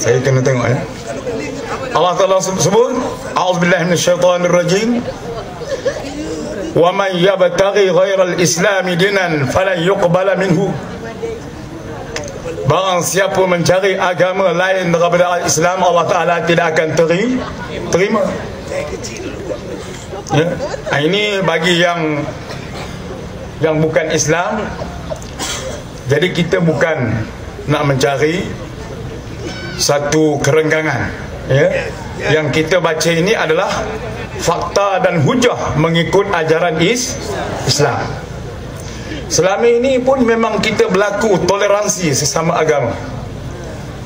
Saya kena tengok ya. Allah Ta'ala sebut, a'udzubillahi minasyaitonirrajim. Wa man yabtaghi ghairal islami dinan falan yuqbala minhu. Barang siapa mencari agama lain daripada Islam, Allah Ta'ala tidak akan terima. Ya. Ini bagi yang bukan Islam. Jadi kita bukan nak mencari satu kerenggangan, ya. Yang kita baca ini adalah fakta dan hujah mengikut ajaran Islam. Selama ini pun memang kita berlaku toleransi sesama agama.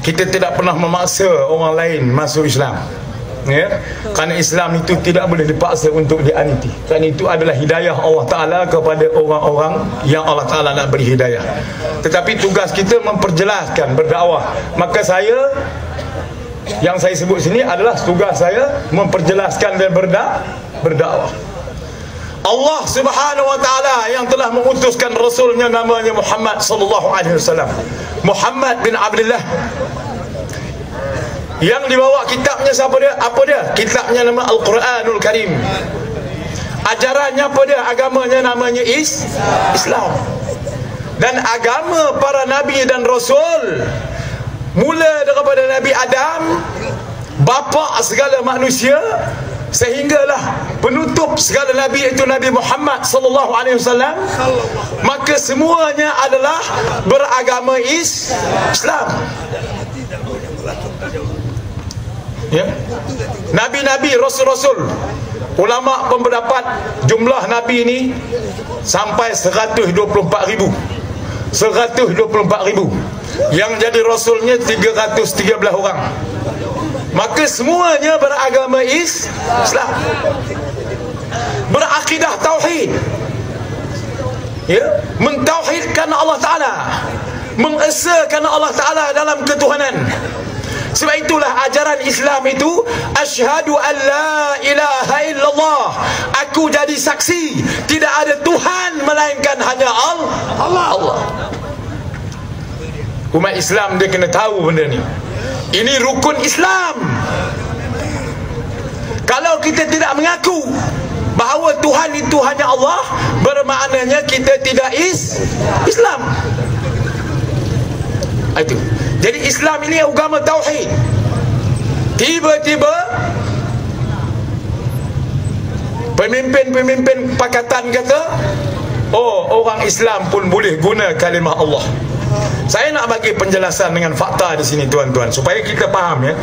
Kita tidak pernah memaksa orang lain masuk Islam, ya. Kerana Islam itu tidak boleh dipaksa untuk dianiti. Kerana itu adalah hidayah Allah Ta'ala kepada orang-orang yang Allah Ta'ala nak beri hidayah. Tetapi tugas kita memperjelaskan, berdakwah. Maka yang saya sebut sini adalah tugas saya memperjelaskan dan berdakwah. Allah Subhanahu wa Ta'ala yang telah mengutuskan Rasulnya namanya Muhammad sallallahu alaihi wasallam, Muhammad bin Abdullah, yang dibawa kitabnya siapa dia? Apa dia? Kitabnya nama Al-Quranul Karim. Ajarannya apa dia? Agamanya namanya Islam. Dan agama para nabi dan rasul, mula daripada Nabi Adam, bapa segala manusia, sehinggalah penutup segala nabi itu Nabi Muhammad sallallahu alaihi wasallam, maka semuanya adalah beragama Islam. Ya. Nabi-nabi, rasul-rasul, ulama berpendapat jumlah nabi ini sampai 124,000. 124,000. Yang jadi rasulnya 313 orang. Maka semuanya beragama Islam, berakidah tauhid, ya, mentauhidkan Allah Ta'ala, mengesakan Allah Ta'ala dalam ketuhanan. Sebab itulah ajaran Islam itu, asyhadu an la ilaha illallah, aku jadi saksi tidak ada Tuhan melainkan hanya Allah. Umat Islam dia kena tahu benda ni. Ini rukun Islam. Kalau kita tidak mengaku bahawa Tuhan itu hanya Allah, bermaknanya kita tidak Islam. Itu. Jadi Islam ini agama tauhid. Tiba-tiba pemimpin pakatan kata, oh, orang Islam pun boleh guna kalimah Allah. Saya nak bagi penjelasan dengan fakta di sini tuan-tuan, supaya kita faham, ya.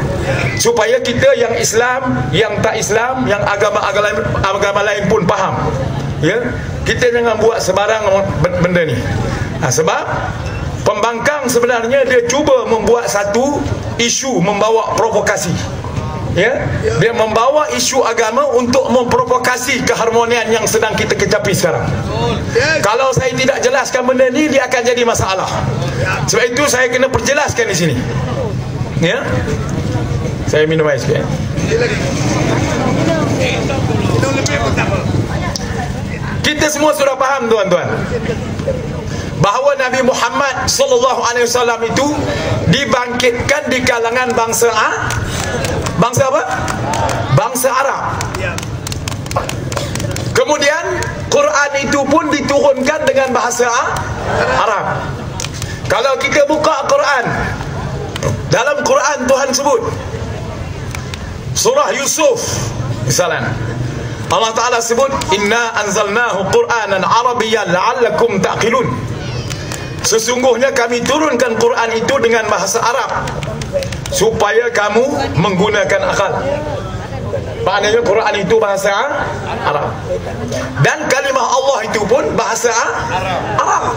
Supaya kita yang Islam, yang tak Islam, yang agama lain pun faham, ya. Kita jangan buat sebarang benda ni. Sebab pembangkang sebenarnya dia cuba membuat satu isu, membawa provokasi, ya. Dia membawa isu agama untuk memprovokasi keharmonian yang sedang kita kecapi sekarang. Kalau saya tidak jelaskan benda ni, dia akan jadi masalah. Sebab itu saya kena perjelaskan di sini, ya. Saya minum air sikit. Kita semua sudah faham tuan-tuan bahawa Nabi Muhammad sallallahu alaihi wasallam itu dibangkitkan di kalangan bangsa apa? Bangsa Arab. Kemudian Quran itu pun diturunkan dengan bahasa Arab. Kalau kita buka Quran, dalam Quran Tuhan sebut surah Yusuf misalnya, Allah Ta'ala sebut, inna anzalnahu Qur'anan Arabiyyan la'allakum ta'qilun. Sesungguhnya kami turunkan Quran itu dengan bahasa Arab supaya kamu menggunakan akal. Maknanya Quran itu bahasa Arab, dan kalimah Allah itu pun bahasa Arab.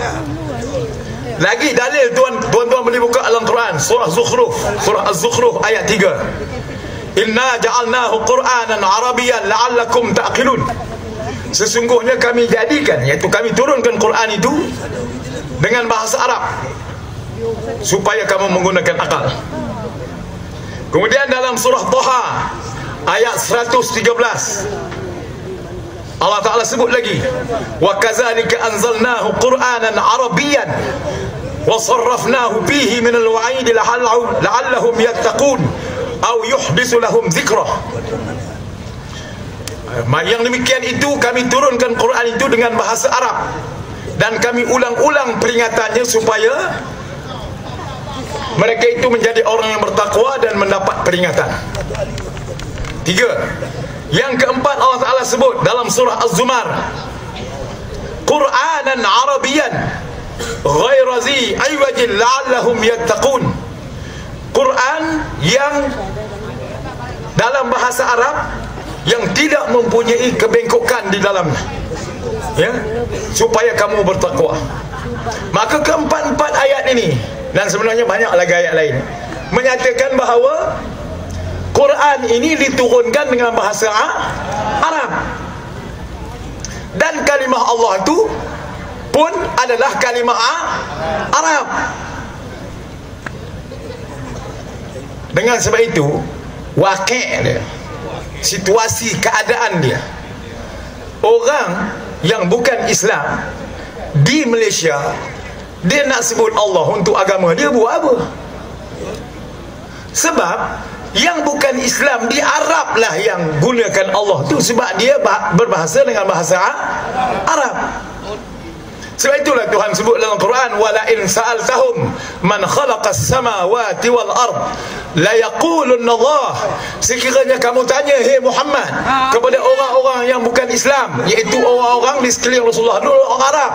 Lagi dalil tuan-tuan boleh buka dalam Quran, surah Az-Zukhruf ayat 3. Inna ja'alnahu Qur'anan Arabiyyan la'allakum ta'qilun. Sesungguhnya kami jadikan, iaitu kami turunkan Quran itu dengan bahasa Arab supaya kamu menggunakan akal. Kemudian dalam surah Thaha ayat 113 Allah Ta'ala sebut lagi, wa kadzalika anzalnahu Qur'anan Arabiyyan wa sarrafnahu fihi min al-wa'id la'allahum yattaqun aw yuhdisu lahum dhikrah. Yang demikian itu kami turunkan Quran itu dengan bahasa Arab, dan kami ulang-ulang peringatannya supaya mereka itu menjadi orang yang bertakwa dan mendapat peringatan. 3. Yang keempat, Allah Ta'ala sebut dalam surah Az-Zumar, Qur'anan Arabiyan ghaira zi aywajin la'allahum yattaqun. Quran yang dalam bahasa Arab yang tidak mempunyai kebengkokan di dalamnya, ya, supaya kamu bertakwa. Maka keempat-empat ayat ini, dan sebenarnya banyak lagi ayat lain, menyatakan bahawa Quran ini diturunkan dengan bahasa Arab, dan kalimah Allah itu pun adalah kalimah Arab. Dengan sebab itu, wakil dia, situasi keadaan dia, orang yang bukan Islam di Malaysia, dia nak sebut Allah untuk agama dia, buat apa? Sebab yang bukan Islam di Arab lah yang gunakan Allah tu, sebab dia berbahasa dengan bahasa Arab. Sebab itulah Tuhan sebut dalam Quran, wala in sa'altahum man khalaqas samawati wal ard la yaqulunna Allah. Sekiranya kamu tanya, hey Muhammad, kepada orang-orang yang bukan Islam, iaitu orang-orang di sekeliling Rasulullah dulu, orang Arab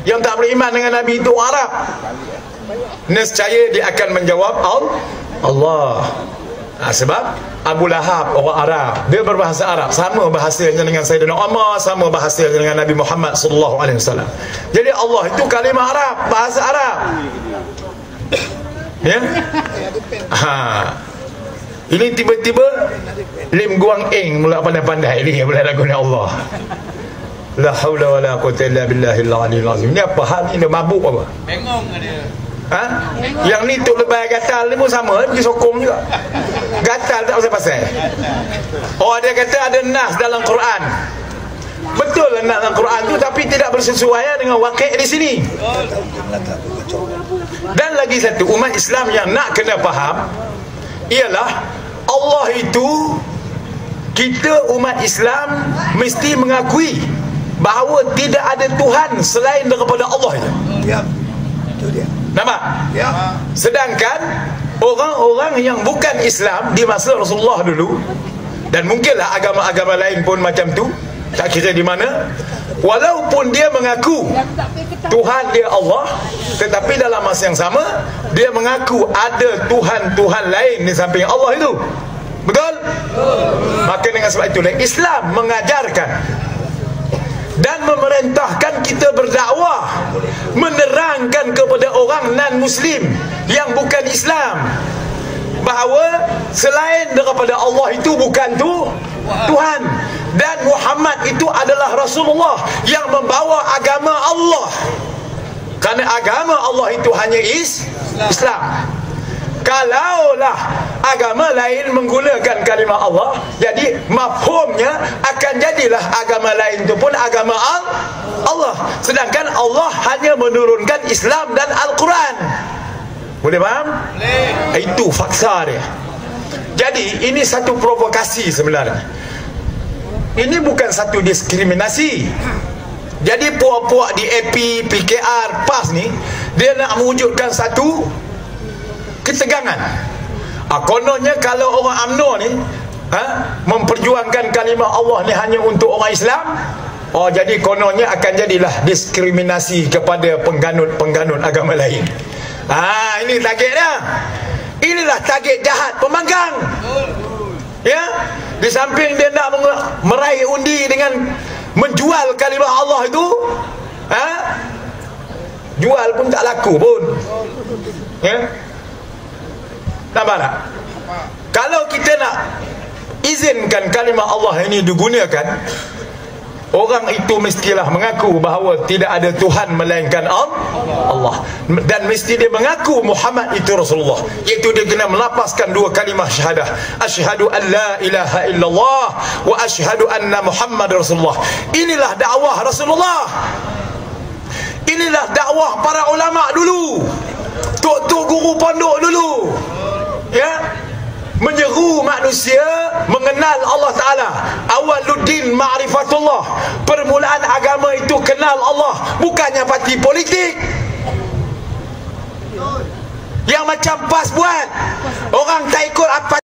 yang tak beriman dengan Nabi itu, orang Arab, nescaya dia akan menjawab Allah. Sebab Abu Lahab orang Arab, dia berbahasa Arab, sama bahasanya dengan Sayyidina Umar, sama bahasanya dengan Nabi Muhammad sallallahu alaihi wasallam. Jadi Allah itu kalimah Arab, bahasa Arab, ya. Ini tiba-tiba Lim Guang Eng mula pandai-pandai ni boleh lagu ni Allah. La haula wala quwwata illa billahil aliyyil azim. Ni apa hal ni, dia mabuk apa? Bengong dia. Yang ni tuk lebay gatal ni pun sama, dia pergi sokong juga. Gatal tak pasal-pasal. Oh, dia kata ada nas dalam Quran. Betul lah nas dalam Quran tu, tapi tidak bersesuaian dengan wakil di sini. Dan lagi satu, umat Islam yang nak kena faham ialah Allah itu, kita umat Islam mesti mengakui bahawa tidak ada Tuhan selain daripada Allah itu. Ya, itu dia. Nampak? Ya. Sedangkan orang-orang yang bukan Islam di masa Rasulullah dulu, dan mungkinlah agama-agama lain pun macam tu, tak kira di mana, walaupun dia mengaku Tuhan dia Allah, tetapi dalam masa yang sama dia mengaku ada Tuhan-Tuhan lain di samping Allah itu. Betul? Maka dengan sebab itulah Islam mengajarkan dan memerintahkan kita berdakwah, menerangkan kepada orang non-Muslim yang bukan Islam bahawa selain daripada Allah itu bukan Tuhan, dan Muhammad itu adalah Rasulullah yang membawa agama Allah, kerana agama Allah itu hanya Islam. Kalaulah agama lain menggunakan kalimah Allah, jadi mafhumnya akan jadilah agama lain itu pun agama Allah, sedangkan Allah hanya menurunkan Islam dan Al-Quran. Boleh faham? Boleh. Itu fakta dia. Jadi ini satu provokasi sebenarnya. Ini bukan satu diskriminasi. Jadi puak-puak di AP, PKR, PAS ni, dia nak mewujudkan satu ketegangan. Kononnya kalau orang UMNO ni memperjuangkan kalimah Allah ni hanya untuk orang Islam, jadi kononnya akan jadilah diskriminasi kepada pengganut agama lain. Ini target dia. Inilah target jahat pembangkang. Ya, di samping dia nak meraih undi dengan menjual kalimah Allah itu, jual pun tak laku pun. Ya, nampak tak? Kalau kita nak izinkan kalimah Allah ini digunakan, orang itu mestilah mengaku bahawa tidak ada Tuhan melainkan Allah, dan mesti dia mengaku Muhammad itu Rasulullah, iaitu dia kena melapaskan dua kalimah syahadah, asyhadu an la ilaha illallah wa asyhadu anna Muhammad Rasulullah. Inilah dakwah Rasulullah. Inilah dakwah para ulama dulu, tok-tok guru pondok dulu, ya, menyeru manusia mengenal Allah Ta'ala. Awaluddin ma'rifatullah, permulaan agama itu kenal Allah, bukannya parti politik yang macam PAS buat. Orang tak ikut apa